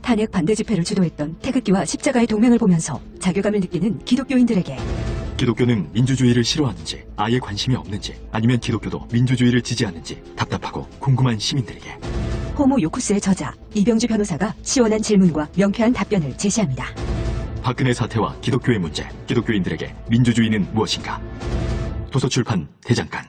탄핵 반대 집회를 주도했던 태극기와 십자가의 동맹을 보면서 자괴감을 느끼는 기독교인들에게 기독교는 민주주의를 싫어하는지, 아예 관심이 없는지, 아니면 기독교도 민주주의를 지지하는지 답답하고 궁금한 시민들에게 호모 요쿠스의 저자 이병주 변호사가 시원한 질문과 명쾌한 답변을 제시합니다. 박근혜 사태와 기독교의 문제, 기독교인들에게 민주주의는 무엇인가? 도서출판 대장간.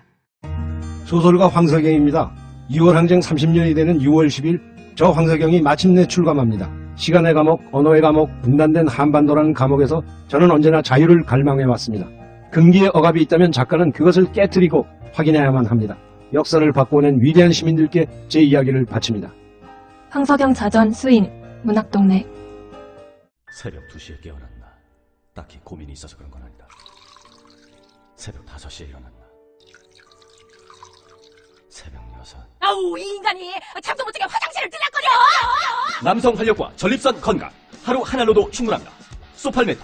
소설가 황석영입니다. 2월 항쟁 30년이 되는 6월 10일 저 황석영이 마침내 출감합니다. 시간의 감옥, 언어의 감옥, 분단된 한반도라는 감옥에서 저는 언제나 자유를 갈망해왔습니다. 금기의 억압이 있다면 작가는 그것을 깨뜨리고 확인해야만 합니다. 역사를 바꿔낸 위대한 시민들께 제 이야기를 바칩니다. 황석영 자전 수인 문학동네. 새벽 2시에 깨어났나? 딱히 고민이 있어서 그런 건 아니다. 새벽 5시에 일어났나? 새벽 6. 아우, 이 인간이 잠도 못 자게 화장실을 들락거려. 남성 활력과 전립선 건강 하루 하나로도 충분합니다. 소팔메토,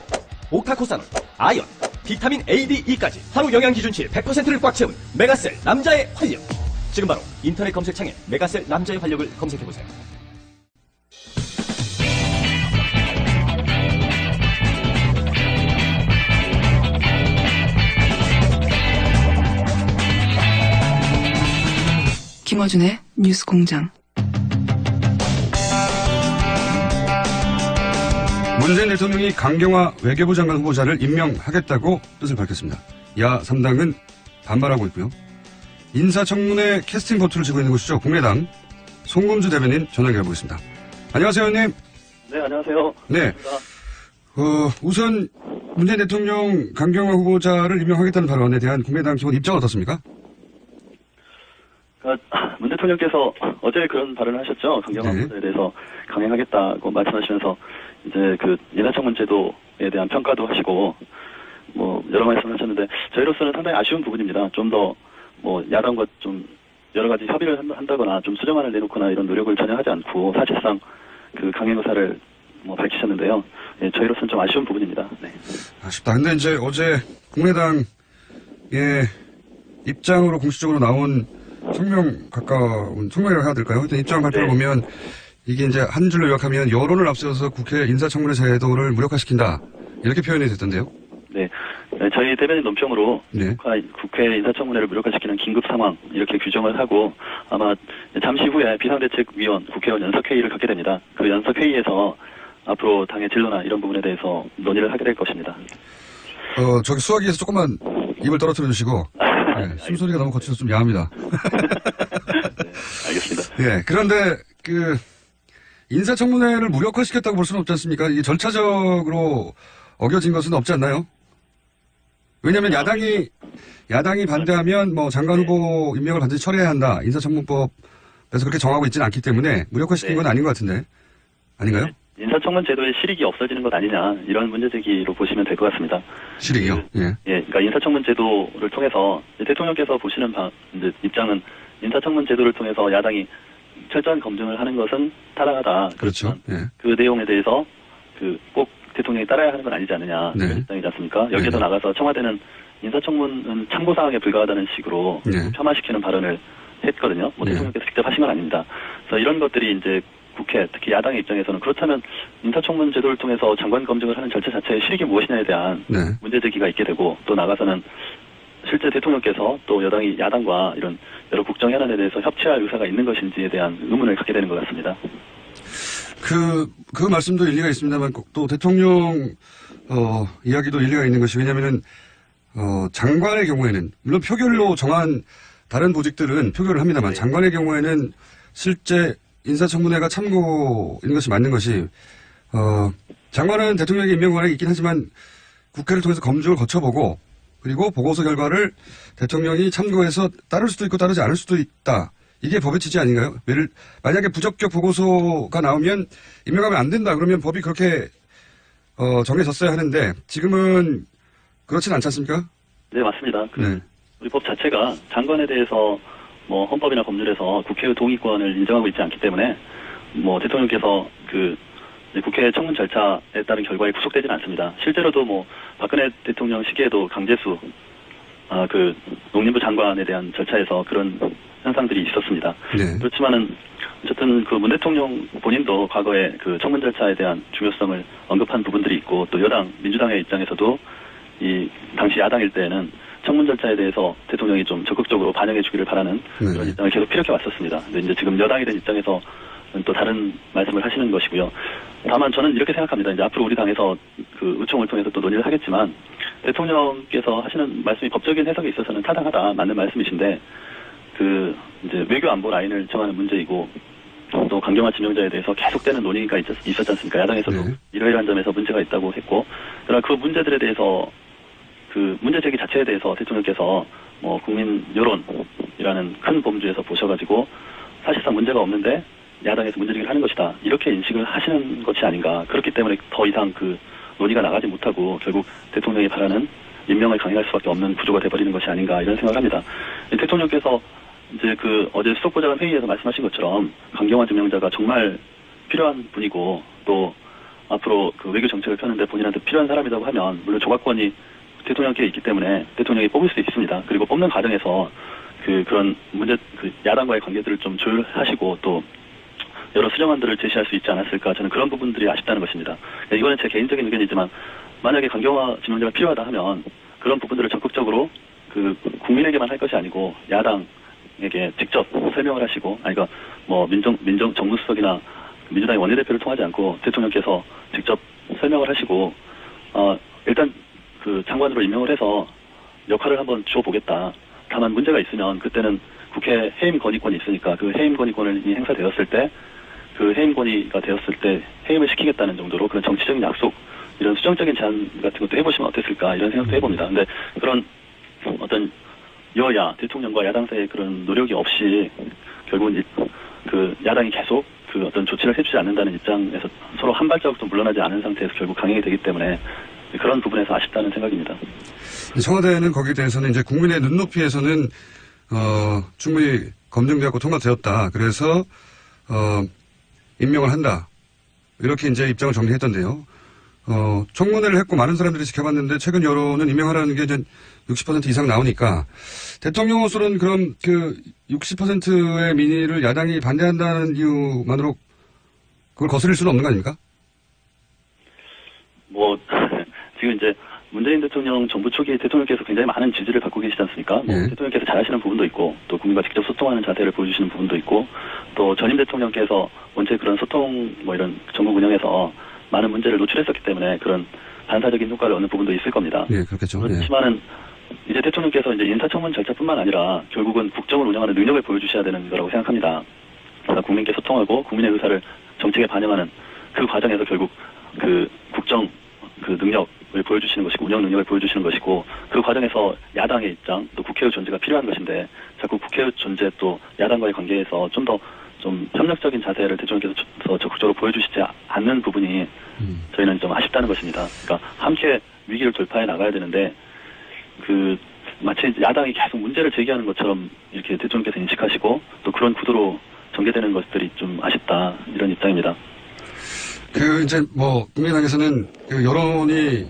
옥타코사놀, 아연, 비타민 A, D, E까지 하루 영양 기준치 100%를 꽉 채운 메가셀 남자의 활력. 지금 바로 인터넷 검색창에 메가셀 남자의 활력을 검색해보세요. 김어준의 뉴스공장. 문재인 대통령이 강경화 외교부 장관 후보자를 임명하겠다고 뜻을 밝혔습니다. 야 3당은 반발하고 있고요. 인사청문회 캐스팅 보트를 쥐고 있는 곳이죠. 국민의당 송금주 대변인 전화 연결해보겠습니다. 안녕하세요, 의원님. 네, 안녕하세요. 네. 우선 문재인 대통령 강경화 후보자를 임명하겠다는 발언에 대한 국민의당 기본 입장은 어떻습니까? 문 대통령께서 어제 그런 발언을 하셨죠. 강경화 후보자에 대해서 강행하겠다고 말씀하시면서 이제 그 인사청문 제도에 대한 평가도 하시고 뭐 여러 말씀을 하셨는데 저희로서는 상당히 아쉬운 부분입니다. 좀 더 뭐 야당과 좀 여러 가지 협의를 한다거나 좀 수정안을 내놓거나 이런 노력을 전혀 하지 않고 사실상 그 강행 의사를 밝히셨는데요. 예, 저희로서는 좀 아쉬운 부분입니다. 네. 아쉽다. 근데 이제 어제 국민의당의 입장으로 공식적으로 나온 성명 가까운 성명이라고 해야 될까요? 일단 입장 발표를 보면 이게 이제 한 줄로 요약하면 여론을 앞세워서 국회 인사청문회 제도를 무력화시킨다 이렇게 표현이 됐던데요. 네, 저희 대변인 논평으로 국회 인사청문회를 무력화시키는 긴급 상황 이렇게 규정을 하고 아마 잠시 후에 비상대책위원 국회의원 연석회의를 갖게 됩니다. 그 연석회의에서 앞으로 당의 진로나 이런 부분에 대해서 논의를 하게 될 것입니다. 저기 수화기에서 조금만 입을 떨어뜨려 주시고 네, 숨소리가 너무 거쳐서 좀 야합니다. 네, 알겠습니다. 네, 그런데 인사청문회를 무력화시켰다고 볼 수는 없지 않습니까? 이게 절차적으로 어겨진 것은 없지 않나요? 왜냐하면 야당이 반대하면 뭐 장관 후보 임명을 반드시 처리해야 한다. 인사청문법에서 그렇게 정하고 있지는 않기 때문에 무력화시킨 건 아닌 것 같은데 아닌가요? 인사청문 제도의 실익이 없어지는 것 아니냐 이런 문제제기로 보시면 될 것 같습니다. 실익이요? 그러니까 인사청문 제도를 통해서 대통령께서 보시는 이제 입장은 인사청문 제도를 통해서 야당이 철저한 검증을 하는 것은 타당하다. 그렇죠. 그 내용에 대해서 꼭 대통령이 따라야 하는 건 아니지 않느냐 그런 입장이지 않습니까? 여기에서 나가서 청와대는 인사청문은 참고사항에 불과하다는 식으로 폄하시키는 발언을 했거든요. 대통령께서 직접 하신 건 아닙니다. 그래서 이런 것들이 이제 국회, 특히 야당의 입장에서는 그렇다면 인사청문 제도를 통해서 장관 검증을 하는 절차 자체의 실익이 무엇이냐에 대한 문제제기가 있게 되고 또 나가서는 실제 대통령께서 또 야당과 이런 여러 국정 현안에 대해서 협치할 의사가 있는 것인지에 대한 의문을 갖게 되는 것 같습니다. 그 말씀도 일리가 있습니다만 또 대통령 이야기도 일리가 있는 것이 왜냐하면은 장관의 경우에는 물론 표결로 정한 다른 보직들은 표결을 합니다만 장관의 경우에는 실제 인사청문회가 참고인 것이 맞는 것이 장관은 대통령에게 임명 권한이 있긴 하지만 국회를 통해서 검증을 거쳐보고 그리고 보고서 결과를 대통령이 참고해서 따를 수도 있고 따르지 않을 수도 있다. 이게 법의 취지 아닌가요? 만약에 부적격 보고서가 나오면 임명하면 안 된다. 그러면 법이 그렇게 정해졌어야 하는데 지금은 그렇진 않지 않습니까? 네, 맞습니다. 우리 법 자체가 장관에 대해서 헌법이나 법률에서 국회의 동의권을 인정하고 있지 않기 때문에 대통령께서 국회 청문 절차에 따른 결과에 구속되지는 않습니다. 실제로도 박근혜 대통령 시기에도 강제수 그 농림부 장관에 대한 절차에서 그런 현상들이 있었습니다. 네. 그렇지만은 어쨌든 그 문 대통령 본인도 과거에 그 청문 절차에 대한 중요성을 언급한 부분들이 있고 또 여당 민주당의 입장에서도 이 당시 야당일 때에는 청문 절차에 대해서 대통령이 좀 적극적으로 반영해 주기를 바라는 그런 입장을 계속 피력해 왔었습니다. 근데 이제 지금 여당이 된 입장에서 또 다른 말씀을 하시는 것이고요. 다만 저는 이렇게 생각합니다. 이제 앞으로 우리 당에서 그 의총을 통해서 또 논의를 하겠지만 대통령께서 하시는 말씀이 법적인 해석에 있어서는 타당하다 맞는 말씀이신데 그 이제 외교 안보 라인을 정하는 문제이고 또 강경화 지명자에 대해서 계속되는 논의가 있었지 않습니까? 야당에서도 이러이러한 점에서 문제가 있다고 했고 그러나 그 문제들에 대해서 그 문제 제기 자체에 대해서 대통령께서 뭐 국민 여론이라는 큰 범주에서 보셔가지고 사실상 문제가 없는데 야당에서 문제제기를 하는 것이다 이렇게 인식을 하시는 것이 아닌가. 그렇기 때문에 더 이상 그 논의가 나가지 못하고 결국 대통령이 바라는 임명을 강행할 수밖에 없는 구조가 돼버리는 것이 아닌가 이런 생각을 합니다. 대통령께서 이제 그 어제 수석보좌관 회의에서 말씀하신 것처럼 강경화 지명자가 정말 필요한 분이고 또 앞으로 그 외교 정책을 펴는데 본인한테 필요한 사람이라고 하면 물론 조각권이 대통령께 있기 때문에 대통령이 뽑을 수 있습니다. 그리고 뽑는 과정에서 그런 문제 그 야당과의 관계들을 좀 조율하시고 또 여러 수정안들을 제시할 수 있지 않았을까 저는 그런 부분들이 아쉽다는 것입니다. 이거는 제 개인적인 의견이지만 만약에 강경화 지명자가 필요하다 하면 그런 부분들을 적극적으로 그 국민에게만 할 것이 아니고 야당에게 직접 설명을 하시고 아니 그러니까 뭐 민정 정무수석이나 민주당의 원내대표를 통하지 않고 대통령께서 직접 설명을 하시고 일단 그 장관으로 임명을 해서 역할을 한번 줘보겠다. 다만 문제가 있으면 그때는 국회 해임 건의권이 있으니까 그 해임 건의권이 행사되었을 때 그 해임 건의가 되었을 때 해임을 시키겠다는 정도로 그런 정치적인 약속 이런 수정적인 제안 같은 것도 해보시면 어땠을까 이런 생각도 해봅니다. 근데 그런 어떤 여야 대통령과 야당 사이의 그런 노력이 없이 결국은 그 야당이 계속 그 어떤 조치를 해주지 않는다는 입장에서 서로 한 발자국도 물러나지 않은 상태에서 결국 강행이 되기 때문에 그런 부분에서 아쉽다는 생각입니다. 청와대는 거기에 대해서는 이제 국민의 눈높이에서는 충분히 검증되었고 통과되었다. 그래서 임명을 한다. 이렇게 이제 입장을 정리했던데요. 청문회를 했고 많은 사람들이 지켜봤는데 최근 여론은 임명하라는 게 이제 60% 이상 나오니까 대통령으로서는 그럼 그 60%의 민의를 야당이 반대한다는 이유만으로 그걸 거스릴 수는 없는 거 아닙니까? 뭐 지금 이제 문재인 대통령 정부 초기에 대통령께서 굉장히 많은 지지를 받고 계시지 않습니까? 대통령께서 잘하시는 부분도 있고 또 국민과 직접 소통하는 자세를 보여주시는 부분도 있고 또 전임 대통령께서 원체 그런 소통 뭐 이런 정부 운영에서 많은 문제를 노출했었기 때문에 그런 반사적인 효과를 얻는 부분도 있을 겁니다. 예, 그렇겠죠. 그렇지만은 이제 대통령께서 이제 인사청문 절차뿐만 아니라 결국은 국정을 운영하는 능력을 보여주셔야 되는 거라고 생각합니다. 그러니까 국민께 소통하고 국민의 의사를 정책에 반영하는 그 과정에서 결국 그 국정 그 능력을 보여주시는 것이고 운영 능력을 보여주시는 것이고 그 과정에서 야당의 입장 또 국회의 존재가 필요한 것인데 자꾸 국회의 존재 또 야당과의 관계에서 좀 더 좀 협력적인 자세를 대통령께서 적극적으로 보여주시지 않는 부분이 저희는 좀 아쉽다는 것입니다. 그러니까 함께 위기를 돌파해 나가야 되는데 그 마치 야당이 계속 문제를 제기하는 것처럼 이렇게 대통령께서 인식하시고 또 그런 구도로 전개되는 것들이 좀 아쉽다 이런 입장입니다. 그 이제 뭐 국민당에서는 그 여론이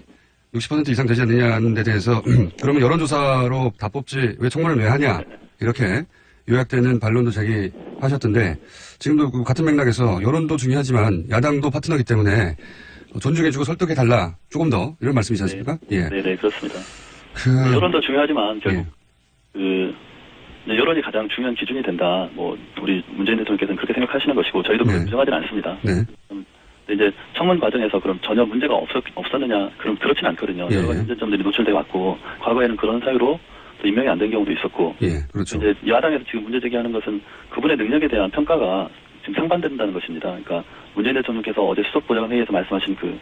60% 이상 되지 않느냐는 데 대해서 그러면 여론조사로 다 뽑지 왜 청문을 왜 하냐 이렇게 요약되는 반론도 제기하셨던데 지금도 그 같은 맥락에서 여론도 중요하지만 야당도 파트너이기 때문에 존중해주고 설득해달라 조금 더 이런 말씀이지 않습니까? 네, 예. 네, 그렇습니다. 여론도 중요하지만 결국 그 여론이 가장 중요한 기준이 된다. 뭐 우리 문재인 대통령께서는 그렇게 생각하시는 것이고 저희도 그렇게 부정하지는 않습니다. 네. 근데 이제 청문 과정에서 그럼 전혀 문제가 없었느냐? 그럼 그렇진 않거든요. 여러 가지 문제점들이 노출돼 왔고 과거에는 그런 사유로 또 임명이 안 된 경우도 있었고. 예, 그렇죠. 이제 야당에서 지금 문제 제기하는 것은 그분의 능력에 대한 평가가 지금 상반된다는 것입니다. 그러니까 문재인 대통령께서 어제 수석보좌관 회의에서 말씀하신 그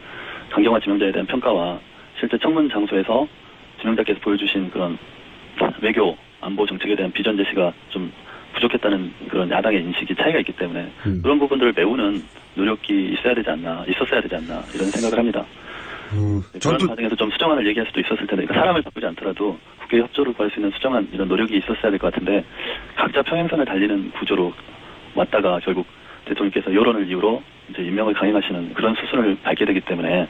강경화 지명자에 대한 평가와 실제 청문 장소에서 지명자께서 보여주신 그런 외교 안보 정책에 대한 비전 제시가 좀 부족했다는 그런 야당의 인식이 차이가 있기 때문에 그런 부분들을 메우는 노력이 있었어야 되지 않나 이런 생각을 합니다. 그런 과정에서 좀 수정안을 얘기할 수도 있었을 텐데 그러니까 사람을 바꾸지 않더라도 국회 협조를 구할 수 있는 수정안 이런 노력이 있었어야 될 것 같은데 각자 평행선을 달리는 구조로 왔다가 결국 대통령께서 여론을 이유로 이제 임명을 강행하시는 그런 수순을 밟게 되기 때문에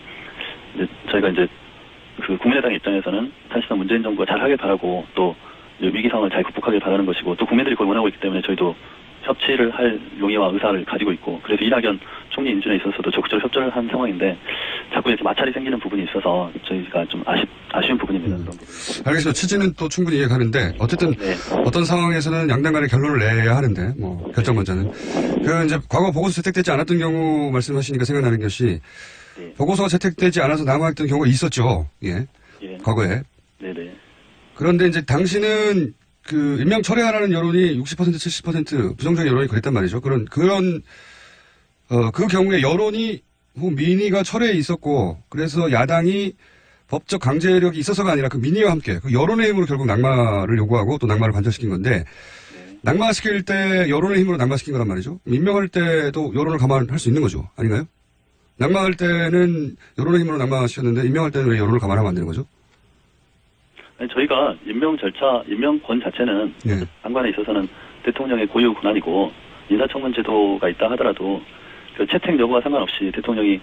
이제 저희가 이제 그 국민의당 입장에서는 사실상 문재인 정부가 잘하길 바라고 또 위기 상황을 잘 극복하길 바라는 것이고 또 국민들이 그걸 원하고 있기 때문에 저희도 협치를 할 용의와 의사를 가지고 있고 그래서 이낙연 총리 인준에 있어서도 적극적으로 협조를 한 상황인데 자꾸 이렇게 마찰이 생기는 부분이 있어서 저희가 좀 아쉬운 부분입니다. 그런 부분. 알겠습니다. 취지는 또 충분히 이해가는데 어쨌든 네. 어떤 상황에서는 양당 간에 결론을 내야 하는데 뭐 결정권자는 그 이제 과거 보고서 채택되지 않았던 경우 말씀하시니까 생각나는 것이 네. 보고서가 채택되지 않아서 남아있던 경우가 있었죠. 예. 예. 과거에. 네네. 그런데 이제 당시는 그 임명 철회하라는 여론이 60% 70% 부정적인 여론이 그랬단 말이죠. 그 경우에 여론이 민의가 철회에 있었고 그래서 야당이 법적 강제력이 있어서가 아니라 그 민의와 함께 그 여론의 힘으로 결국 낙마를 요구하고 또 낙마를 관철시킨 건데 낙마시킬 때 여론의 힘으로 낙마시킨 거란 말이죠. 임명할 때도 여론을 감안할 수 있는 거죠. 아닌가요? 낙마할 때는 여론의 힘으로 낙마시켰는데 임명할 때는 왜 여론을 감안하면 안 되는 거죠? 아니, 저희가 임명권 자체는 네. 장관에 있어서는 대통령의 고유 권한이고 인사청문 제도가 있다 하더라도 그 채택 여부와 상관없이 대통령이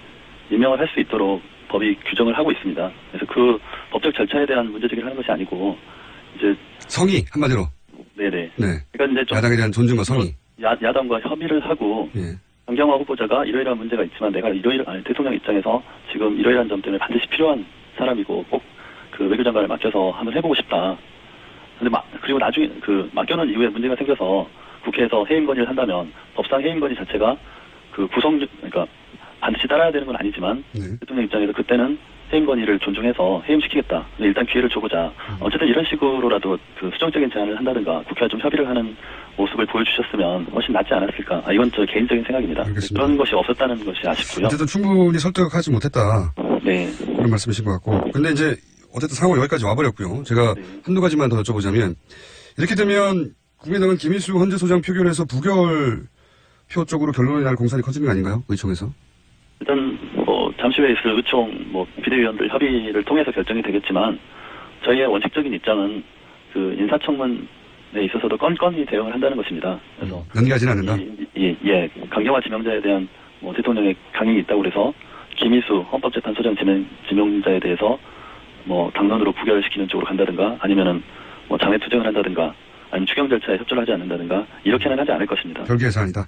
임명을 할 수 있도록 법이 규정을 하고 있습니다. 그래서 그 법적 절차에 대한 문제 제기를 하는 것이 아니고 이제 성의 한마디로. 네네. 네. 그러니까 이제 좀 야당에 대한 존중과 성의. 야당과 협의를 하고 예. 강경화 후보자가 이러이러한 문제가 있지만 내가 대통령 입장에서 지금 이러이러한 점 때문에 반드시 필요한 사람이고 꼭 그 외교장관을 맡겨서 한번 해보고 싶다. 근데 그리고 나중에 맡겨놓은 이후에 문제가 생겨서 국회에서 해임 건의를 한다면 법상 해임 건의 자체가 그러니까 반드시 따라야 되는 건 아니지만 네. 대통령 입장에서 그때는 해임 건의를 존중해서 해임시키겠다. 근데 일단 기회를 줘보자. 어쨌든 이런 식으로라도 그 수정적인 제안을 한다든가 국회와 좀 협의를 하는 모습을 보여주셨으면 훨씬 낫지 않았을까. 이건 저 개인적인 생각입니다. 알겠습니다. 그런 것이 없었다는 것이 아쉽고요. 어쨌든 충분히 설득하지 못했다. 네. 그런 말씀이신 것 같고. 근데 이제 어쨌든 상황이 여기까지 와버렸고요. 제가 네. 한두 가지만 더 여쭤보자면 이렇게 되면 국민당은 김희수 헌재 소장 표결에서 부결표 쪽으로 결론이 날 공산이 커지는 거 아닌가요? 의총에서. 일단 잠시 후에 있을 의총 비대위원들 협의를 통해서 결정이 되겠지만 저희의 원칙적인 입장은 그 인사청문에 있어서도 건건히 대응을 한다는 것입니다. 그래서 연기하지는 않는다. 예, 강경화 지명자에 대한 대통령의 강행이 있다고 그래서 김희수 헌법재판소장 지명자에 대해서 당론으로 부결시키는 쪽으로 간다든가 아니면은 장외 투쟁을 한다든가 아니면 추경 절차에 협조를 하지 않는다든가 이렇게는 하지 않을 것입니다. 별개의 사안이다.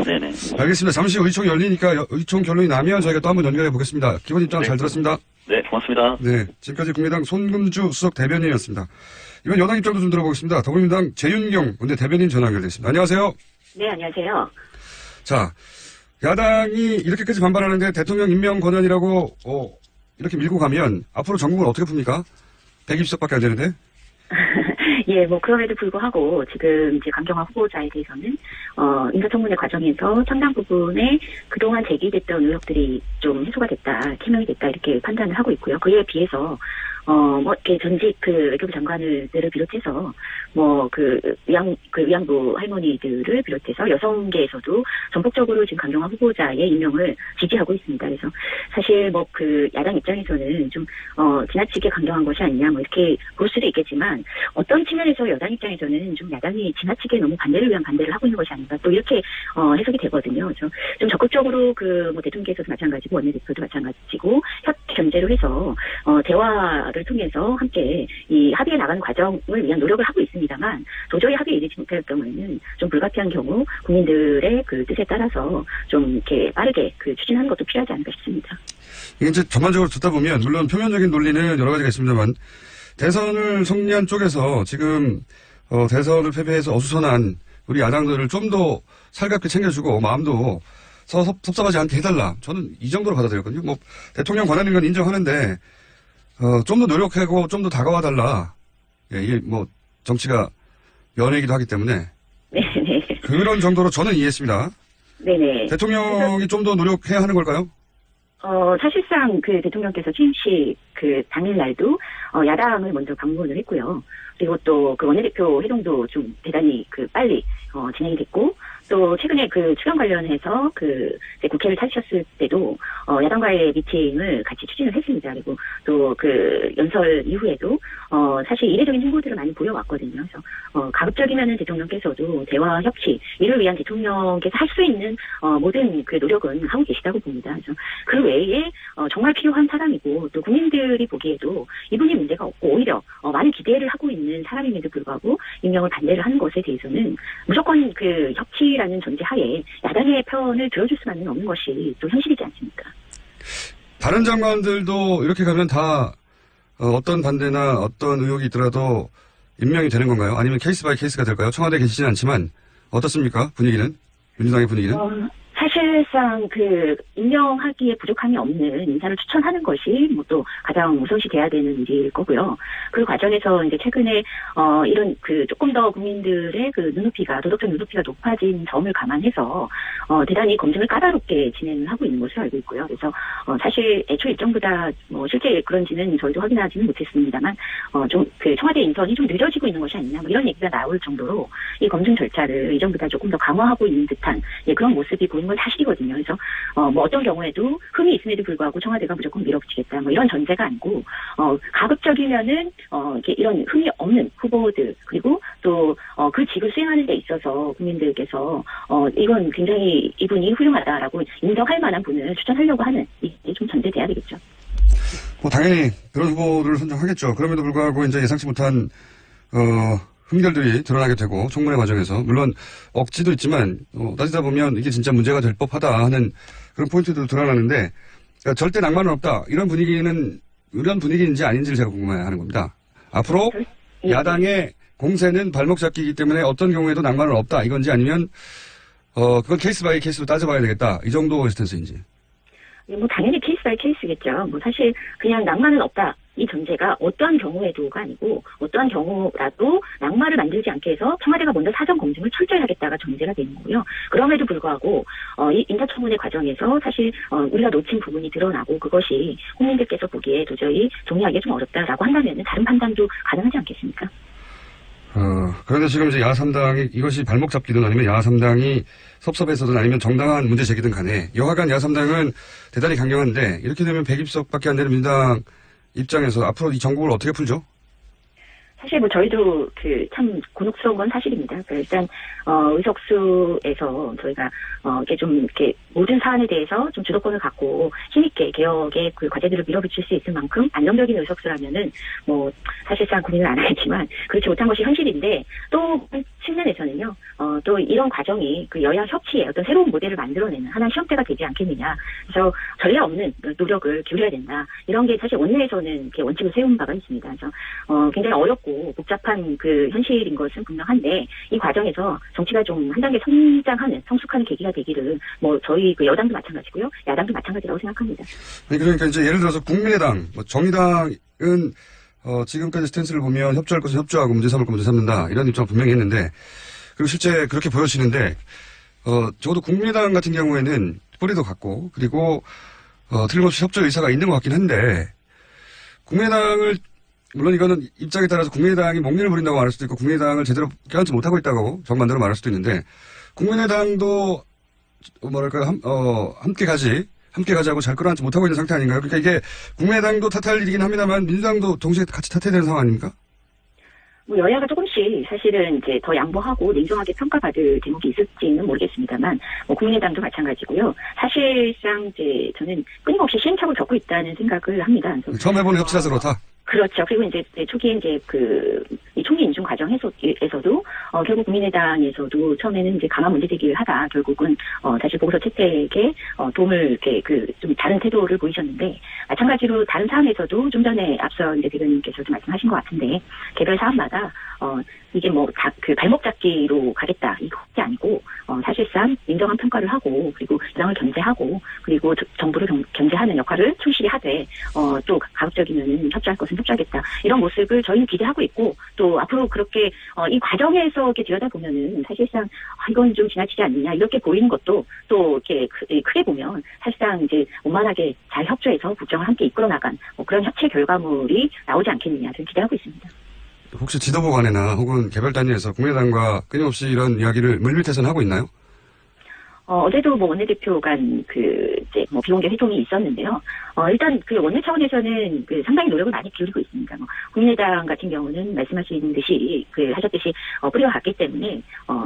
네네. 알겠습니다. 잠시 의총이 열리니까 의총 결론이 나면 저희가 또 한번 연결해 보겠습니다. 기본 입장 네. 잘 들었습니다. 네, 고맙습니다. 네, 지금까지 국민의당 손금주 수석 대변인이었습니다. 이번 여당 입장도 좀 들어보겠습니다. 더불어민주당 재윤경 원내 대변인 전화 연결됐습니다. 안녕하세요. 네, 안녕하세요. 자, 야당이 이렇게까지 반발하는데 대통령 임명 권한이라고 이렇게 밀고 가면 앞으로 전국을 어떻게 풉니까? 120석밖에 안 되는데. 예, 그럼에도 불구하고 지금 이제 강경화 후보자에 대해서는 인사청문회 과정에서 상당 부분에 그동안 제기됐던 의혹들이 좀 해소가 됐다, 캐명이 됐다 이렇게 판단을 하고 있고요. 그에 비해서 이렇게 전직 외교부 장관들을 비롯해서 위안부 할머니들을 비롯해서 여성계에서도 전폭적으로 지금 강경화 후보자의 임명을 지지하고 있습니다. 그래서 사실 야당 입장에서는 좀 지나치게 강경한 것이 아니냐 이렇게 볼 수도 있겠지만 어떤 측면에서 여당 입장에서는 좀 야당이 지나치게 너무 반대를 위한 반대를 하고 있는 것이 아닌가 또 이렇게 해석이 되거든요. 그래서 좀 적극적으로 대통령께서도 마찬가지고 원내대표도 마찬가지고 협치 견제로 해서 대화를 통해서 함께 이 합의에 나가는 과정을 위한 노력을 하고 있습니다만 도저히 합의에 이르지 못할 경우에는 좀 불가피한 경우 국민들의 뜻에 따라서 좀 이렇게 빠르게 추진하는 것도 필요하지 않을까 싶습니다. 이게 이제 전반적으로 듣다 보면 물론 표면적인 논리는 여러 가지가 있습니다만 대선을 승리한 쪽에서 지금 대선을 패배해서 어수선한 우리 야당들을 좀 더 살갑게 챙겨주고 마음도 섭섭하지 않게 해달라. 저는 이 정도로 받아들였거든요. 대통령 권한인 건 인정하는데 좀 더 노력하고 좀 더 다가와달라. 예, 이게 정치가 연예이기도 하기 때문에 네네. 그런 정도로 저는 이해했습니다. 네네. 대통령이 좀 더 노력해야 하는 걸까요? 사실상 대통령께서 취임식 당일날도 야당을 먼저 방문을 했고요. 그리고 또 원내대표 회동도 좀 대단히 빨리 진행이 됐고 또 최근에 그 추경 관련해서 이제 국회를 찾으셨을 때도 야당과의 미팅을 같이 추진을 했습니다. 그리고 또 그 연설 이후에도 사실 이례적인 행보들을 많이 보여왔거든요. 그래서 가급적이면은 대통령께서도 대화 협치 이를 위한 대통령께서 할 수 있는 모든 그 노력은 하고 계시다고 봅니다. 그래서 그 외에 정말 필요한 사람이고 또 국민들이 보기에도 이분이 문제가 없고 오히려 많은 기대를 하고 있는 사람임에도 불구하고 임명을 반대를 하는 것에 대해서는 무조건 그 협치라는 전제하에 야당의 편을 들어줄 수만은 없는 것이 또 현실이지 않습니까? 다른 장관들도 이렇게 가면 다 어떤 반대나 어떤 의혹이 있더라도 임명이 되는 건가요? 아니면 케이스 바이 케이스가 될까요? 청와대에 계시지는 않지만 어떻습니까? 분위기는? 민주당의 분위기는? 사실상 임명하기에 부족함이 없는 인사를 추천하는 것이 또 가장 우선시 돼야 되는 일일 거고요. 그 과정에서 이제 최근에 이런 조금 더 국민들의 도덕적 눈높이가 높아진 점을 감안해서 대단히 검증을 까다롭게 진행을 하고 있는 것으로 알고 있고요. 그래서 사실 애초 일정보다 실제 그런지는 저희도 확인하지는 못했습니다만 좀 청와대 인선이 좀 늦어지고 있는 것이 아니냐 이런 얘기가 나올 정도로 이 검증 절차를 이전보다 조금 더 강화하고 있는 듯한 그런 모습이 보이는 건 사실이거든요. 그래서 어떤 경우에도 흠이 있음에도 불구하고 청와대가 무조건 밀어붙이겠다 이런 전제가 아니고 가급적이면은 이런 흠이 없는 후보들 그리고 또 그 직을 수행하는 데 있어서 국민들께서 이건 굉장히 이분이 훌륭하다라고 인정할 만한 분을 추천하려고 하는 이게 좀 전제돼야 되겠죠. 당연히 그런 후보를 선정하겠죠. 그럼에도 불구하고 이제 예상치 못한 흠결들이 드러나게 되고 청문회 과정에서 물론 억지도 있지만 따지다 보면 이게 진짜 문제가 될 법하다 하는 그런 포인트도 드러나는데 그러니까 절대 낭만은 없다 이런 분위기인지 아닌지를 제가 궁금해하는 겁니다. 앞으로 야당의 공세는 발목 잡기이기 때문에 어떤 경우에도 낭만은 없다 이건지 아니면 그건 케이스 바이 케이스로 따져봐야 되겠다 이 정도 스탠스인지. 당연히 케이스 바이 케이스겠죠. 사실 그냥 낭만은 없다. 이 전제가 어떠한 경우에도가 아니고 어떠한 경우라도 낭만을 만들지 않게 해서 청와대가 먼저 사전 검증을 철저히 하겠다가 전제가 되는 거고요. 그럼에도 불구하고 이 인사청문회 과정에서 사실 우리가 놓친 부분이 드러나고 그것이 국민들께서 보기에 도저히 정리하기 좀 어렵다라고 한다면 다른 판단도 가능하지 않겠습니까? 그런데 지금 이제 야3당이 이것이 발목 잡기든 아니면 야3당이 섭섭해서든 아니면 정당한 문제 제기든 간에 여하간 야3당은 대단히 강경한데 이렇게 되면 120석밖에 안 되는 민주당 입장에서 앞으로 이 정국을 어떻게 풀죠? 사실 저희도 참 곤혹스러운 건 사실입니다. 일단 의석수에서 저희가 이렇게 모든 사안에 대해서 좀 주도권을 갖고 힘있게 개혁의 과제들을 밀어붙일 수 있을 만큼 안정적인 의석수라면은 사실상 고민을 안 하겠지만 그렇지 못한 것이 현실인데 또 측면에서는요 또 이런 과정이 여야 협치의 어떤 새로운 모델을 만들어내는 하나의 시험대가 되지 않겠느냐. 그래서 전례 없는 노력을 기울여야 된다. 이런 게 사실 원내에서는 이렇게 원칙을 세운 바가 있습니다. 그래서 굉장히 어렵고 복잡한 현실인 것은 분명한데 이 과정에서 정치가 좀 한 단계 성장하는 성숙하는 계기가 되기를 저희 여당도 마찬가지고요 야당도 마찬가지라고 생각합니다. 그러니까 이제 예를 들어서 국민의당, 정의당은 지금까지 스탠스를 보면 협조할 것은 협조하고 문제 삼을 건 문제 삼는다 이런 입장을 분명히 했는데 그리고 실제 그렇게 보여지는데 적어도 국민의당 같은 경우에는 뿌리도 같고 그리고 틀림없이 협조 의사가 있는 것 같긴 한데 국민의당을 물론 이거는 입장에 따라서 국민의당이 목리를 부린다고 말할 수도 있고 국민의당을 제대로 껴안지 못하고 있다고 정반대로 말할 수도 있는데 국민의당도 함께 가자고 잘 끌어안지 못하고 있는 상태 아닌가요? 그러니까 이게 국민의당도 탓할 일이긴 합니다만 민주당도 동시에 같이 탓해야 되는 상황 아닙니까? 여야가 조금씩 사실은 이제 더 양보하고 냉정하게 평가받을 대목이 있을지는 모르겠습니다만 국민의당도 마찬가지고요. 사실상 이제 저는 끊임없이 시행착오를 겪고 있다는 생각을 합니다. 처음 해보는 협치라서 그렇다. 그렇죠. 그리고 이제 초기에 이제 이 총리 인준 과정에서도 결국 국민의당에서도 처음에는 이제 강한 문제 제기를 하다 결국은 사실 보고서 채택에 도움을 이렇게 좀 다른 태도를 보이셨는데 마찬가지로 다른 사안에서도 좀 전에 앞서 이제 대변인께서도 말씀하신 것 같은데 개별 사안마다 이게 발목 잡기로 가겠다 이것이 아니고 사실상 인정한 평가를 하고 그리고 여당을 견제하고 그리고 정부를 견제하는 역할을 충실히 하되 또 가급적이면 협조할 것은 협조하겠다 이런 모습을 저희는 기대하고 있고 또 앞으로 그렇게 이 과정에서 이렇게 들여다보면은 사실상 이건 좀 지나치지 않느냐 이렇게 보이는 것도 또 이렇게 크게 보면 사실상 이제 원만하게 잘 협조해서 국정을 함께 이끌어 나간 그런 협치 결과물이 나오지 않겠느냐 저는 기대하고 있습니다. 혹시 지도부 간에나 혹은 개별 단위에서 국민의당과 끊임없이 이런 이야기를 물밑에서는 하고 있나요? 어제도 뭐 원내대표 간 이제 뭐 비공개 회동이 있었는데요. 일단 그 원내 차원에서는 상당히 노력을 많이 기울이고 있습니다. 국민의당 같은 경우는 말씀하신 듯이 하셨듯이 뿌려갔기 때문에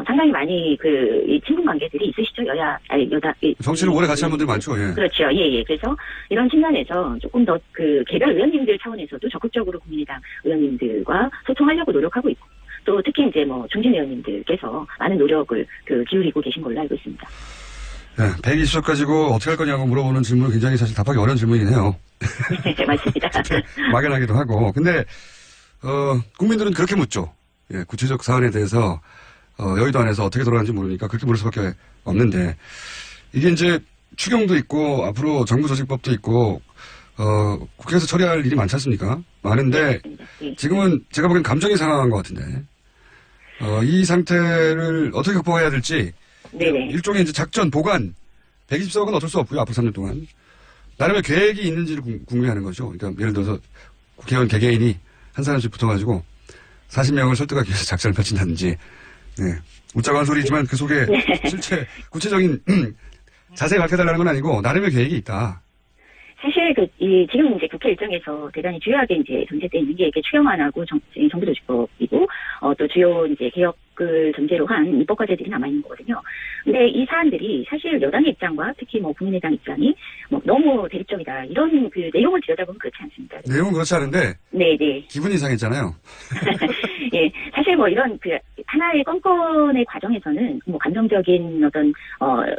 상당히 많이 이 친분 관계들이 있으시죠. 여다. 정치를 오래 같이 한 분들이 많죠. 예. 그렇죠. 예. 그래서 이런 측면에서 조금 더 개별 의원님들 차원에서도 적극적으로 국민의당 의원님들과 소통하려고 노력하고 있고. 또 특히 이제 뭐 중진 의원님들께서 많은 노력을 기울이고 계신 걸로 알고 있습니다. 네, 120석 가지고 어떻게 할 거냐고 물어보는 질문은 굉장히 사실 답하기 어려운 질문이긴 해요. 네, 맞습니다. 막연하기도 하고. 근데 국민들은 그렇게 묻죠. 예, 구체적 사안에 대해서 여의도 안에서 어떻게 돌아가는지 모르니까 그렇게 물을 수밖에 없는데 이게 이제 추경도 있고 앞으로 정부 조직법도 있고 국회에서 처리할 일이 많지 않습니까? 많은데 지금은 제가 보기엔 감정이 상한 것 같은데 이 상태를 어떻게 극복해야 될지 네네. 일종의 이제 작전 보관 120석은 어쩔 수 없고요. 앞으로 3년 동안 나름의 계획이 있는지를 궁금해하는 거죠. 그러니까 예를 들어서 국회의원 개개인이 한 사람씩 붙어가지고 40명을 설득하기 위해서 작전을 펼친다든지 네. 웃자고 한 소리지만 그 속에 실체 구체적인 자세히 밝혀달라는 건 아니고 나름의 계획이 있다. 사실 지금 이제 국회 일정에서 대단히 주요하게 이제 전제되어 있는 게 이게 추경안하고 정부 조직법이고 또 주요 이제 개혁을 전제로 한 입법 과제들이 남아 있는 거거든요. 근데 이 사안들이 사실 여당의 입장과 특히 뭐 국민의당 입장이 뭐 너무 대립적이다 이런 내용을 들여다보면 그렇지 않습니다. 내용은 그렇지 않은데. 네네. 기분이 이상했잖아요. 예, 사실 뭐 이런 하나의 건건의 과정에서는 뭐 감정적인 어떤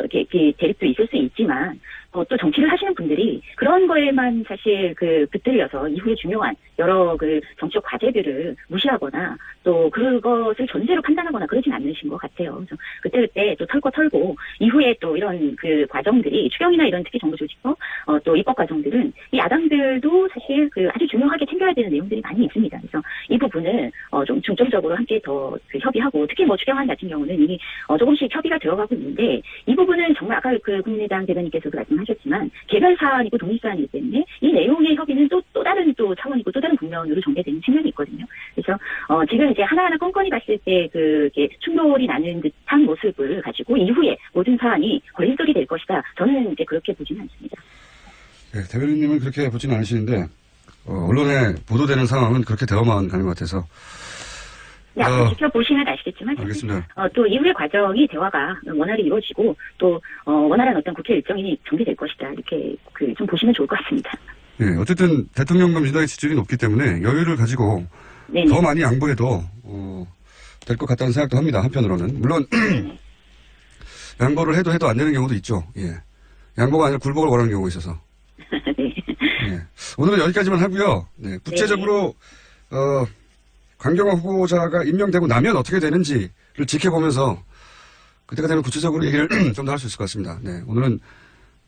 대립도 있을 수 있지만. 또 정치를 하시는 분들이 그런 거에만 사실 붙들려서 이후에 중요한 여러 정치적 과제들을 무시하거나 또 그것을 전제로 판단하거나 그러진 않으신 것 같아요. 그래서 그때 또 털고 이후에 또 이런 과정들이 추경이나 이런 특히 정부조직법 또 입법 과정들은 이 야당들도 사실 아주 중요하게 챙겨야 되는 내용들이 많이 있습니다. 그래서 이 부분을 좀 중점적으로 함께 더 협의하고 특히 뭐 추경안 같은 경우는 이미 조금씩 협의가 들어가고 있는데 이 부분은 정말 아까 국민의당 대변인께서도 하셨지만 개별 사안이고 독립 사안이기 때문에 이 내용의 협의는 또 다른 차원이고 또 다른 국면으로 전개되는 측면이 있거든요. 그래서 지금 이제 하나하나 건건히 봤을 때 충돌이 나는 듯한 모습을 가지고 이후에 모든 사안이 걸림돌이 될 것이다. 저는 이제 그렇게 보지는 않습니다. 네, 대변인님은 그렇게 보지는 않으시는데 언론에 보도되는 상황은 그렇게 되어만 가는 것 같아서. 네, 앞으로 지켜보시면 아시겠지만 알겠습니다. 또 이후의 과정이 대화가 원활히 이루어지고 또 원활한 어떤 국회 일정이 전개될 것이다. 이렇게 좀 보시면 좋을 것 같습니다. 네, 어쨌든 대통령과 민주당의 지지율이 높기 때문에 여유를 가지고 네네. 더 많이 양보해도 될 것 같다는 생각도 합니다. 한편으로는 물론 양보를 해도 안 되는 경우도 있죠. 예, 양보가 아니라 굴복을 원하는 경우가 있어서. 네. 네. 오늘은 여기까지만 하고요. 네, 구체적으로 강경화 후보자가 임명되고 나면 어떻게 되는지를 지켜보면서 그때가 되면 구체적으로 얘기를 좀 더 할 수 있을 것 같습니다. 네, 오늘은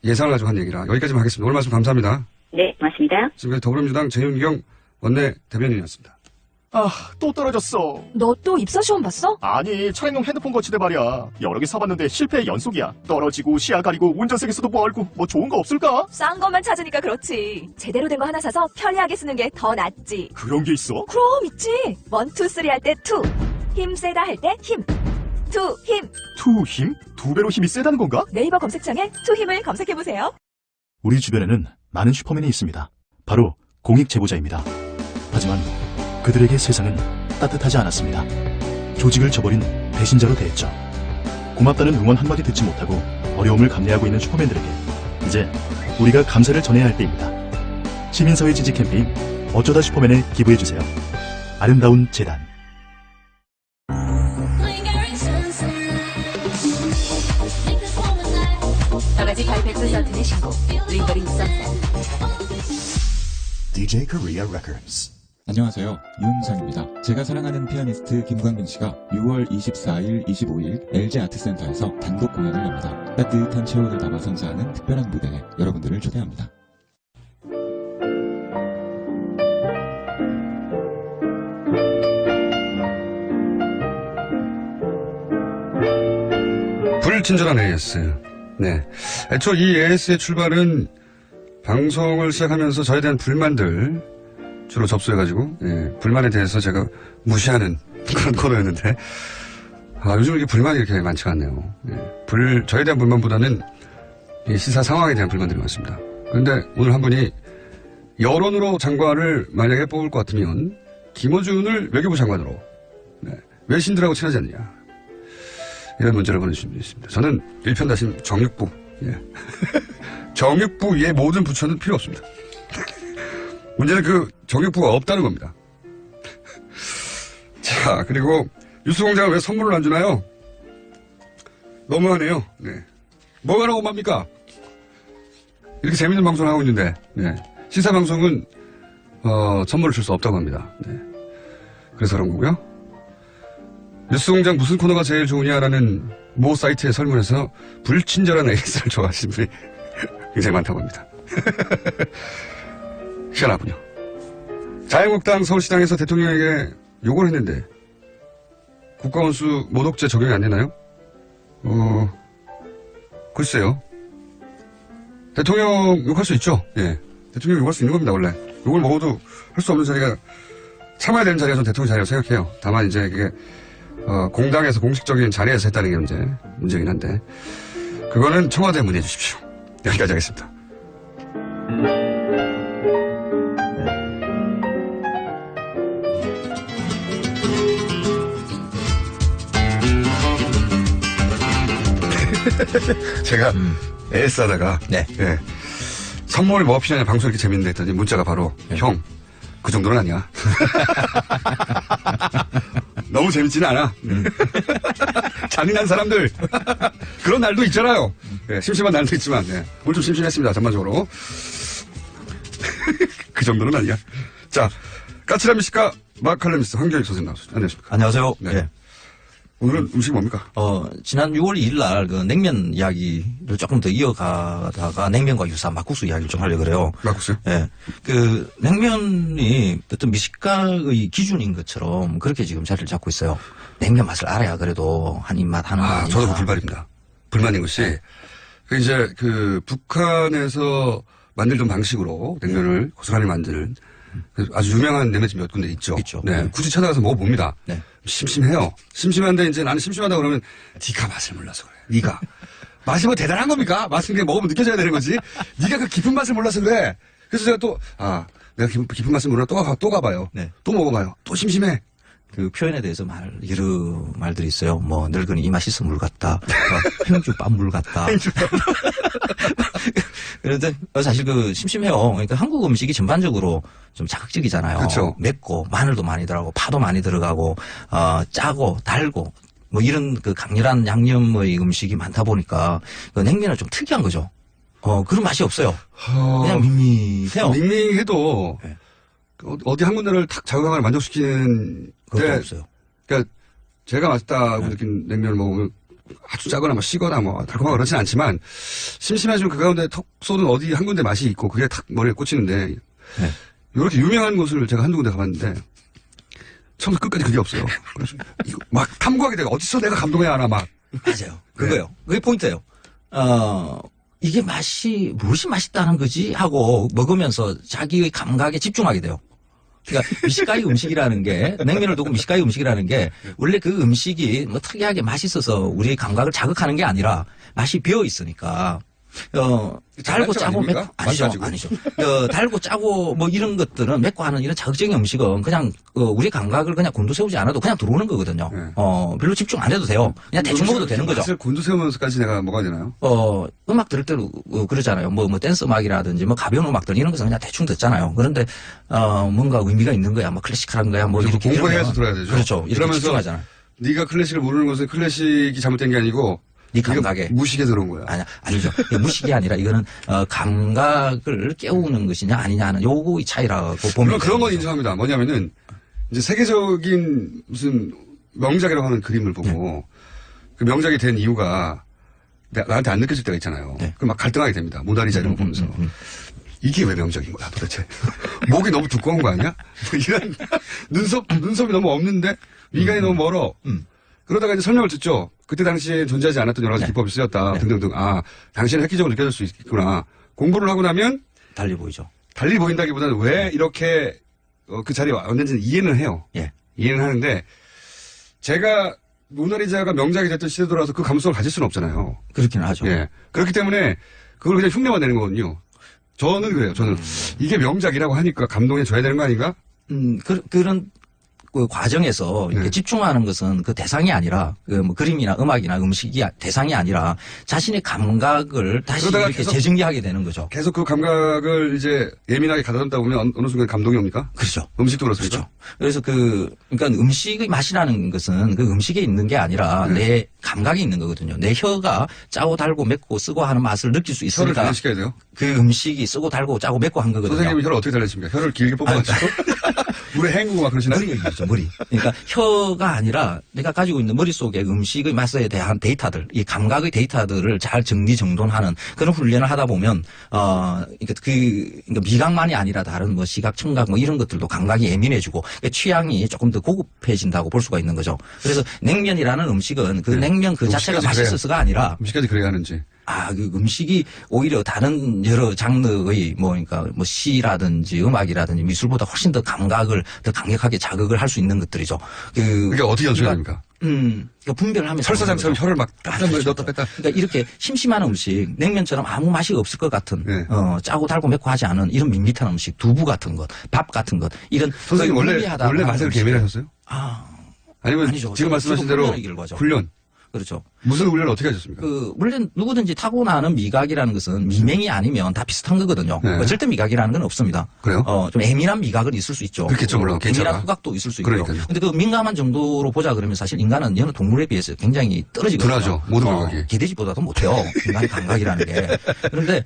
예상을 가지고 한 얘기라 여기까지만 하겠습니다. 오늘 말씀 감사합니다. 네, 고맙습니다. 지금까지 더불어민주당 재윤경 원내 대변인이었습니다. 또 떨어졌어. 너 또 입사 시험 봤어? 아니, 차량용 핸드폰 거치대 말이야. 여러 개 사봤는데 실패의 연속이야. 떨어지고 시야 가리고 운전석에서도 뭐 알고 뭐 좋은 거 없을까? 싼 것만 찾으니까 그렇지. 제대로 된 거 하나 사서 편리하게 쓰는 게 더 낫지. 그런 게 있어? 그럼 있지. 1, 2, 3 할 때 2. 힘 세다 할 때 힘. 2 힘. 2 힘? 2배로 힘이 세다는 건가? 네이버 검색창에 2 힘을 검색해보세요. 우리 주변에는 많은 슈퍼맨이 있습니다. 바로 공익 제보자입니다. 하지만 그들에게 세상은 따뜻하지 않았습니다. 조직을 저버린 배신자로 대했죠. 고맙다는 응원 한마디 듣지 못하고 어려움을 감내하고 있는 슈퍼맨들에게 이제 우리가 감사를 전해야 할 때입니다. 시민사회 지지 캠페인 어쩌다 슈퍼맨에 기부해주세요. 아름다운 재단. 다같이 발백스 서튼의 신곡 링거링 선셋. DJ Korea Records. 안녕하세요. 윤상입니다. 제가 사랑하는 피아니스트 김광민 씨가 6월 24일, 25일 LG 아트센터에서 단독 공연을 합니다. 따뜻한 체온을 담아 선사하는 특별한 무대에 여러분들을 초대합니다. 불친절한 AS. 네. 애초 이 AS의 출발은 방송을 시작하면서 저에 대한 불만들 주로 접수해가지고, 예, 불만에 대해서 제가 무시하는 그런 코너였는데, 요즘 이렇게 불만이 이렇게 많지가 않네요. 저에 대한 불만보다는 이 시사 상황에 대한 불만들이 많습니다. 그런데 오늘 한 분이 여론으로 장관을 만약에 뽑을 것 같으면 김어준을 외교부 장관으로 왜 신들하고 친하지 않느냐 이런 문제를 보내주신 분이 있습니다. 저는 일편단심 정육부 정육부 위에 모든 부처는 필요 없습니다. 문제는 그 정육부가 없다는 겁니다. 자, 그리고 뉴스공장은 왜 선물을 안 주나요? 너무하네요. 뭐가 너무합니까? 이렇게 재밌는 방송을 하고 있는데 시사방송은 선물을 줄 수 없다고 합니다. 그래서 그런 거고요. 뉴스공장 무슨 코너가 제일 좋으냐라는 모 사이트의 설문에서 불친절한 AS를 좋아하시는 분이 굉장히 많다고 합니다. 희한하군요. 자유한국당 서울시당에서 대통령에게 욕을 했는데 국가원수 모독죄 적용이 안 되나요? 글쎄요. 대통령 욕할 수 있죠. 대통령 욕할 수 있는 겁니다, 원래. 욕을 먹어도 할 수 없는 자리가, 참아야 되는 자리가 전 대통령 자리라고 생각해요. 다만 이제 그게, 공당에서 공식적인 자리에서 했다는 게 문제긴 한데, 그거는 청와대에 문의해 주십시오. 여기까지 하겠습니다. 제가 AS 하다가 선물 뭐가 필요하냐 방송 이렇게 재밌는데 했더니 문자가 바로 형 그 정도는 아니야. 너무 재밌지는 않아. 잔인한 사람들 그런 날도 있잖아요. 심심한 날도 있지만 오늘 좀 심심했습니다. 전반적으로. 그 정도는 아니야. 자, 까칠한 미식가 마칼레미스 황교익 선생님 나오셨습니다. 안녕하십니까. 안녕하세요. 네. 오늘은 음식이 뭡니까? 지난 6월 2일 날 그 냉면 이야기를 조금 더 이어가다가 냉면과 유사한 막국수 이야기를 좀 하려고 그래요. 막국수요? 예. 그 냉면이 어떤 미식가의 기준인 것처럼 그렇게 지금 자리를 잡고 있어요. 냉면 맛을 알아야 그래도 한 입맛 하는 거. 저도 그 불만입니다. 불만인 것이 그 이제 그 북한에서 만들던 방식으로 냉면을 고스란히 만드는 아주 유명한 냉면집 몇 군데 있죠. 네. 굳이 찾아가서 먹어봅니다. 심심해요. 심심한데 이제 나는 심심하다 그러면 네가 맛을 몰라서 그래. 네가. 맛이 뭐 대단한 겁니까? 맛은 그냥 먹으면 느껴져야 되는 거지. 네가 그 깊은 맛을 몰라서 그래. 그래서 제가 또 내가 깊은 맛을 몰라 또 가봐요. 또 먹어봐요. 또 심심해. 그 표현에 대해서 여러 말들이 있어요. 뭐 늙은이 이 맛이 있어 물 같다. 행주밥 물 같다. 그런데 사실 그 심심해요. 그러니까 한국 음식이 전반적으로 좀 자극적이잖아요. 그렇죠. 맵고 마늘도 많이 들어가고 파도 많이 들어가고 짜고 달고 뭐 이런 그 강렬한 양념의 음식이 많다 보니까 그 냉면은 좀 특이한 거죠. 그런 맛이 없어요. 그냥 밍밍해요. 밍밍해도 어디 한 군데를 탁 자극하거나 만족시키는 그것도 없어요. 그러니까 제가 맛있다고 느낀 냉면을 먹으면 아주 짜거나 뭐 시거나 뭐 달콤하고 그렇진 않지만 심심해지면 그 가운데 턱 쏘는 어디 한 군데 맛이 있고 그게 탁 머리에 꽂히는데 이렇게 유명한 곳을 제가 한두 군데 가봤는데 처음부터 끝까지 그게 없어요. 그래서 이거 막 탐구하게 돼요. 어디서 내가 감동해야 하나 막. 맞아요. 그거요. 그게 포인트예요. 이게 무엇이 맛있다는 거지 하고 먹으면서 자기의 감각에 집중하게 돼요. 그러니까 미식가의 음식이라는 게 냉면을 두고 미식가의 음식이라는 게 원래 그 음식이 뭐 특이하게 맛있어서 우리의 감각을 자극하는 게 아니라 맛이 비어 있으니까 달고 짜고 맵고 아니죠. 달고 짜고 뭐 이런 것들은 맵고 하는 이런 자극적인 음식은 그냥 우리 감각을 그냥 곤두세우지 않아도 그냥 들어오는 거거든요. 별로 집중 안 해도 돼요. 그냥 대충 먹어도 되는 거죠. 사실 곤두세우면서까지 내가 먹어야 되나요? 음악 들을 때도 그러잖아요. 뭐 댄스 음악이라든지 뭐 가벼운 음악들 이런 것은 그냥 대충 듣잖아요. 그런데 뭔가 의미가 있는 거야. 뭐 클래식한 거야. 뭐 이렇게 공부해서 들어야 되죠. 그렇죠. 이렇게 집중하잖아요. 네가 클래식을 모르는 것은 클래식이 잘못된 게 아니고 네 감각에 무식에 들어온 거야. 아니죠. 무식이 아니라 이거는 감각을 깨우는 것이냐 아니냐는 요거의 차이라고 보면 그런 건 인정합니다. 뭐냐면은 이제 세계적인 무슨 명작이라고 하는 그림을 보고 그 명작이 된 이유가 나한테 안 느껴질 때가 있잖아요. 그럼 막 갈등하게 됩니다. 모나리자 이런 거 보면서 이게 왜 명작인 거야 도대체. 목이 너무 두꺼운 거 아니야? 이런 눈썹이 너무 없는데 미간이 너무 멀어. 그러다가 이제 설명을 듣죠. 그때 당시에 존재하지 않았던 여러 가지 기법이 쓰였다 등등등. 당신은 획기적으로 느껴질 수 있구나. 공부를 하고 나면 달리 보이죠. 달리 보인다기보다는 왜 이렇게 그 자리에 왔는지는 이해는 해요. 이해는 하는데 제가 모나리자가 명작이 됐던 시대 돌아서 그 감성을 가질 수는 없잖아요. 그렇기는 하죠. 예. 그렇기 때문에 그걸 그냥 흉내만 내는 거거든요. 저는 그래요. 저는 이게 명작이라고 하니까 감동해 줘야 되는 거 아닌가? 그런 그 과정에서 이렇게 집중하는 것은 그 대상이 아니라 그 뭐 그림이나 음악이나 음식이 대상이 아니라 자신의 감각을 다시 이렇게 재증기하게 되는 거죠. 계속 그 감각을 이제 예민하게 가다듬다 보면 어느 순간 감동이 옵니까? 그렇죠. 음식도 그렇습니까? 그렇죠. 그래서 그러니까 음식의 맛이라는 것은 그 음식에 있는 게 아니라 내 감각이 있는 거거든요. 내 혀가 짜고 달고 맵고 쓰고 하는 맛을 느낄 수 있으니까. 혀를 단련시켜야 돼요? 그 음식이 쓰고 달고 짜고 맵고 한 거거든요. 선생님이 혀를 어떻게 단련십니까? 혀를 길게 뽑아가지고 물에 헹구고 막 그러시나요? 머리죠, 머리. 그러니까 혀가 아니라 내가 가지고 있는 머릿속에 음식의 맛에 대한 데이터들, 이 감각의 데이터들을 잘 정리정돈하는 그런 훈련을 하다 보면, 그러니까 미각만이 아니라 다른 뭐 시각, 청각 뭐 이런 것들도 감각이 예민해지고 취향이 조금 더 고급해진다고 볼 수가 있는 거죠. 그래서 냉면이라는 음식은 그 냉면 그 자체가 맛있어서가 아니라 음식까지 그래야 하는지. 그 음식이 오히려 다른 여러 장르의 그러니까 시라든지 음악이라든지 미술보다 훨씬 더 감각을 더 강력하게 자극을 할 수 있는 것들이죠. 그게 어떻게 연출해야 됩니까? 그러니까 분별을 하면서. 설사장처럼 혀를 막 그렇죠. 넣었다 뺐다. 그러니까 이렇게 심심한 음식, 냉면처럼 아무 맛이 없을 것 같은, 짜고 달고 맵고 하지 않은 이런 밋밋한 음식, 두부 같은 것, 밥 같은 것, 이런. 선생님 원래 맛을 예민하셨어요? 아니면 아니죠. 지금 말씀하신 대로 훈련. 그렇죠. 무슨 훈련을 어떻게 하셨습니까? 물론 누구든지 타고나는 미각이라는 것은 미맹이 아니면 다 비슷한 거거든요. 절대 미각이라는 건 없습니다. 그래요? 좀 예민한 미각은 있을 수 있죠. 그렇겠죠, 물론. 예민한 후각도 있을 수 있고요. 그러니까요. 근데 그 민감한 정도로 보자 그러면 사실 인간은 여느 동물에 비해서 굉장히 떨어지거든요. 덜하죠. 모든 감각이. 개돼지보다도 못해요. 인간의 감각이라는 게. 그런데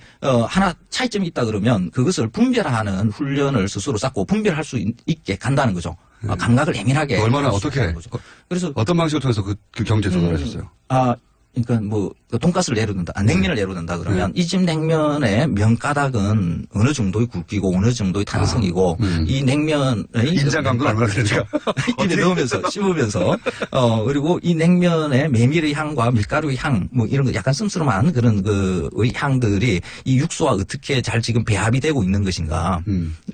하나 차이점이 있다 그러면 그것을 분별하는 훈련을 스스로 쌓고 분별할 수 있게 간다는 거죠. 감각을 예민하게. 얼마나 어떻게? 그래서 어떤 방식을 통해서 그 경지에 도달하셨어요? 그러니까 뭐 돈가스를 예로 든다, 냉면을 예로 든다 그러면 이 집 냉면의 면가닥은 어느 정도의 굵기고 어느 정도의 탄성이고 이 냉면의 인자감도 얼마나 되는가 입에 넣으면서 씹으면서 그리고 이 냉면의 메밀의 향과 밀가루의 향 뭐 이런 거 약간 슴슴한 그런 그의 향들이 이 육수와 어떻게 잘 지금 배합이 되고 있는 것인가.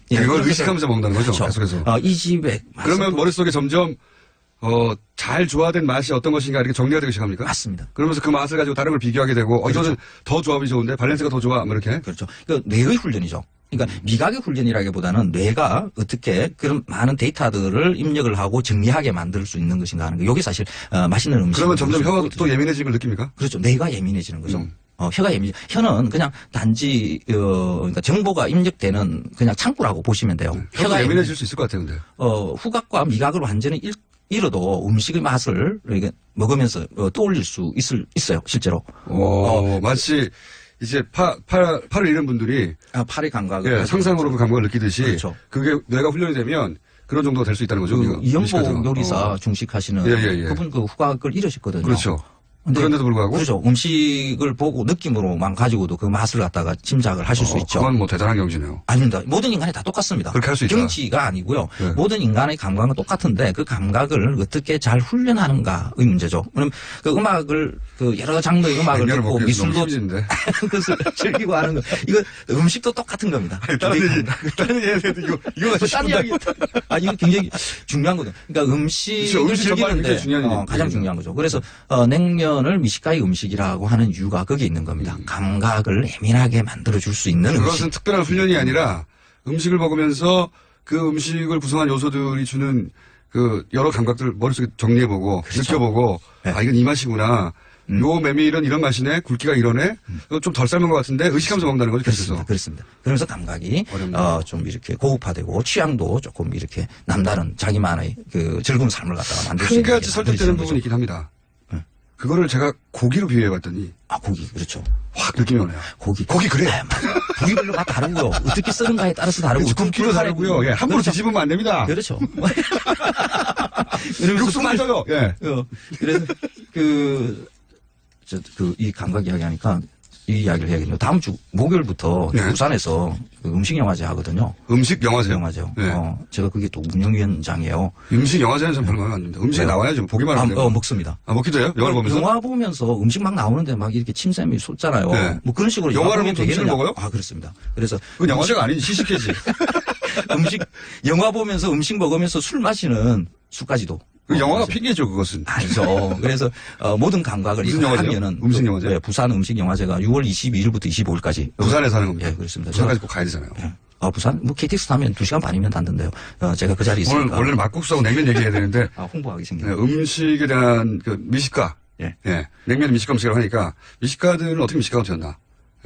이걸 의식하면서 먹는다는 거죠. 그렇죠. 계속해서. 이 집에 그러면 머릿속에 점점 잘 조화된 맛이 어떤 것인가 이렇게 정리가 되기 시작합니까? 맞습니다. 그러면서 그 맛을 가지고 다른 걸 비교하게 되고, 그렇죠. 이거는 더 조합이 좋은데, 밸런스가 더 좋아, 뭐 이렇게. 그렇죠. 그 뇌의 훈련이죠. 그러니까 미각의 훈련이라기보다는 뇌가 어떻게 그런 많은 데이터들을 입력을 하고 정리하게 만들 수 있는 것인가 하는 거. 이게 사실 맛있는 음식. 그러면 점점 혀가 또 예민해지는 걸 느낍니까? 그렇죠. 뇌가 예민해지는 거죠. 혀가 혀는 그냥 단지 그러니까 정보가 입력되는 그냥 창구라고 보시면 돼요. 혀가 예민해질 수 있을 것 같아요, 근데. 후각과 미각을 완전히 잃어도 음식의 맛을 이렇게 먹으면서 떠올릴 수 있어요, 실제로. 마치 이제 팔을 잃은 분들이 팔의 감각을 상상으로 그 감각을 느끼듯이 그렇죠. 그게 뇌가 훈련이 되면 그런 정도가 될 수 있다는 거죠. 이연복 요리사 중식하시는 그분 그 후각을 잃으셨거든요. 그렇죠. 그런데도 불구하고 그렇죠. 음식을 보고 느낌으로만 가지고도 그 맛을 갖다가 짐작을 하실 수 있죠. 그건 뭐 대단한 경지네요. 아닙니다. 모든 인간이 다 똑같습니다. 그렇게 할 수 있다. 경지가 아니고요. 모든 인간의 감각은 똑같은데 그 감각을 어떻게 잘 훈련하는가의 문제죠. 왜냐면 그 음악을 그 여러 장르의 음악을 듣고 미술도 그것을 즐기고 하는 거. 이거 음식도 똑같은 겁니다. 다른 얘기 해도 이거 딴 이야기. 이거 굉장히 중요한 거죠. 그러니까 음식을 즐기는데 가장 중요한 거죠. 그래서 냉면을 미식가의 음식이라고 하는 이유가 거기에 있는 겁니다. 감각을 예민하게 만들어줄 수 있는 그것은 음식. 특별한 훈련이 아니라 음식을 먹으면서 그 음식을 구성한 요소들이 주는 그 여러 감각들을 머릿속에 정리해보고 느껴보고 이건 이 맛이구나. 요 메밀은 이런 맛이네. 굵기가 이러네. 좀 덜 삶은 것 같은데 의식하면서 먹는다는 거죠. 그렇습니다. 그렇습니다. 그러면서 감각이 좀 이렇게 고급화되고 취향도 조금 이렇게 남다른 자기만의 그 즐거운 삶을 갖다가 만들 수 있는 한 가지 설득되는 부분이 있긴 합니다. 그거를 제가 고기로 비유해봤더니 고기 그렇죠. 확 느낌이 오네요. 고기 그래. 고기별로 맛 다르고요. 어떻게 쓰는가에 따라서 다르고 굵기도 다르고요. 함부로 뒤집으면 안 됩니다. 그렇죠. 육수 맞아요. 그래서 이 감각 이야기하니까 이 이야기를 해야겠네요. 다음 주 목요일부터 부산에서 그 음식 영화제 하거든요. 음식 영화제? 영화제요. 제가 그게 또 운영위원장이에요. 음식 영화제는 전 별로 마음에 안 듭니다. 음식에 나와야죠. 보기만 하면. 먹습니다. 먹기도 해요? 영화를 보면서? 영화 보면서 음식 막 나오는데 막 이렇게 침샘이 솟잖아요. 뭐 그런 식으로 영화를 보면 음식을 먹어요? 그렇습니다. 그래서 그건 영화제가 아니지. 시식회지. 영화 보면서 음식 먹으면서 술 마시는 술까지도 그 영화가 핑계죠, 그것은. 아니죠. 그래서 모든 감각을 무슨 이거 영화제요? 하면은 음식 영화제? 네, 부산 음식 영화제가 6월 22일부터 25일까지 부산에서 하는 겁니다. 예, 그렇습니다. 부산까지 꼭 가야 되잖아요. 부산? 뭐 KTX 타면 2시간 반이면 단던데요. 제가 그 자리에 있으니까. 원래는 막국수하고 냉면 얘기해야 되는데. 홍보하겠습니다. 네, 음식에 대한 그 미식가. 예. 냉면 미식가 음식이라고 하니까 미식가들은 어떻게 미식가가 되었나.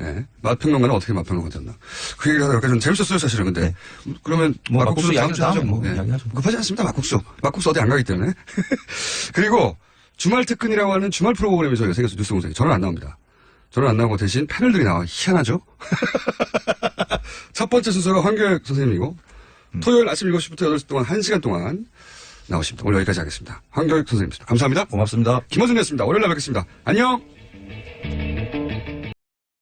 예. 맛평론가는 어떻게 맛평론가가 되었나. 그 얘기를 하다 보니까 좀 재밌었어요, 사실은. 근데. 그러면 뭐 막국수 이야기 다음에 뭐 예. 이야기하죠. 급하지 않습니다, 막국수. 막국수 어디 안 가기 때문에. 그리고 주말 특근이라고 하는 주말 프로그램이 저희가 생겼어요, 뉴스공장에. 저는 안 나옵니다. 저는 안 나오고 대신 패널들이 나와. 희한하죠? 첫 번째 순서가 황교익 선생님이고, 토요일 아침 7시부터 8시 동안 1시간 동안 나오십니다. 오늘 여기까지 하겠습니다. 황교익 선생님이었습니다. 감사합니다. 고맙습니다. 김어준이었습니다. 월요일에 뵙겠습니다. 안녕!